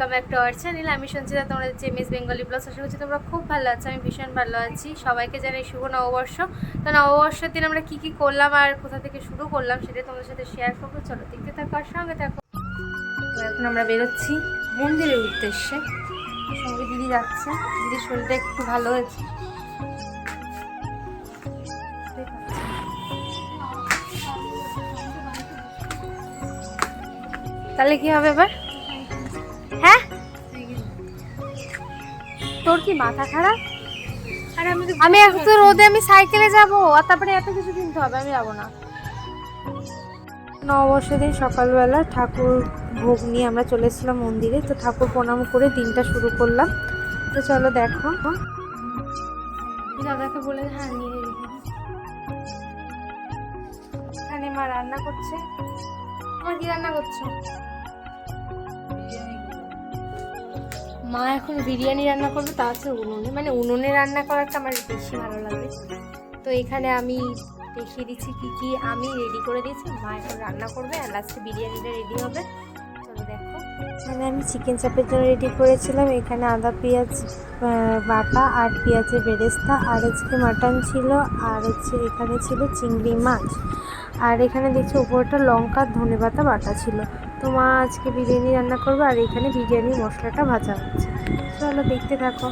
Welcome back to our channel. আমি সঞ্চিতা, তোমরা যে মিস বেঙ্গলি ব্লগস। আশা করছি তোমরা খুব ভালো আছো। আমি ভীষণ ভালো আছি। সবাইকে জানাই শুভ নববর্ষ। তো নববর্ষের দিন আমরা কি করলাম আর কোথা থেকে শুরু করলাম সেটাই তোমাদের সাথে শেয়ার করবো। চলো দেখতে থাকো আর সঙ্গে থাকো। এখন আমরা বেরোচ্ছি মন্দিরের উদ্দেশ্যে। সঙ্গে দিদি যাচ্ছে। দিদির শরীরটা একটু ভালো হয়েছে। তাহলে কি হবে এবার? হ্যাঁ, তোর কি মাথা খারাপ? আমি এখন তো রোদে আমি সাইকেলে যাবো আর তারপরে এত কিছু কিনতে হবে, আমি যাবো না। নববর্ষের দিন সকালবেলা ঠাকুর ভোগ নিয়ে আমরা চলে এসেছিলাম মন্দিরে। তো ঠাকুর প্রণাম করে দিনটা শুরু করলাম। তো চলো দেখো। দাদাকে বলে হ্যাঁ নিয়ে রেখে এখানে মা রান্না করছে। তোমার কি রান্না করছো? মা এখন বিরিয়ানি রান্না করবে, তা আছে উনুনে। মানে উনুনে রান্না করাটা আমার বেশি ভালো লাগে। তো এখানে আমি দেখিয়ে দিচ্ছি কি কি আমি রেডি করে দিয়েছি। মা এখন রান্না করবে আর লাস্টে বিরিয়ানিটা রেডি হবে। চলো দেখো। এখানে আমি চিকেন চাপের জন্য রেডি করেছিলাম। এখানে আদা পেঁয়াজ বাটা আর পেঁয়াজের বেরেস্তা, আর হচ্ছে মাটন ছিল, আর হচ্ছে এখানে ছিল চিংড়ি মাছ, আর এখানে দেখছি উপরটা লঙ্কা ধনেপাতা বাটা ছিল। তো মা আজকে বিরিয়ানি রান্না করবে আর এখানে বিরিয়ানির মশলাটা ভাজা হচ্ছে। চলো দেখতে থাকো।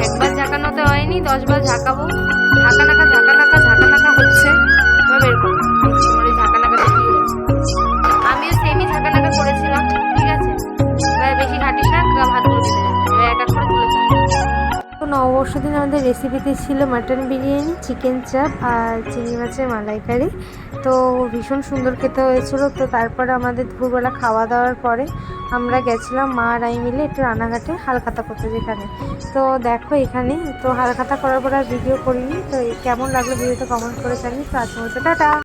একবার ঝাঁকানোতে হয়নি, 10 বার ঝাঁকাবো। ঝাঁকানাকা হচ্ছে। এবার বের করো তোমার এই ঝাঁকানাকাটা কি হয়েছে। আমিও সেমই ঝাঁকানাকা করেছিলাম, ঠিক আছে? এবার বেশি ঘাটিস না, ভাতগুলো দিতে যাবে। এবার এক এক করে তুলে ফেলো। তো নববর্ষ দিন আমাদের রেসিপিতে ছিল মাটন বিরিয়ানি, চিকেন চাপ আর চিংড়ি মাছের মালাইকারি। তো ভীষণ সুন্দর খেতে হয়েছিল। তো তারপরে আমাদের দুপুরবেলা খাওয়া দাওয়ার পরে আমরা গেছিলাম মা আর আমি মিলে একটু রানাঘাটে হালখাতা করতে। যেখানে তো দেখো এখানে তো হালখাতা করার পর আর ভিডিও করিনি। তো কেমন লাগলো ভিডিওতে কমেন্ট করে জানি। তো আজকের মতো টাটা।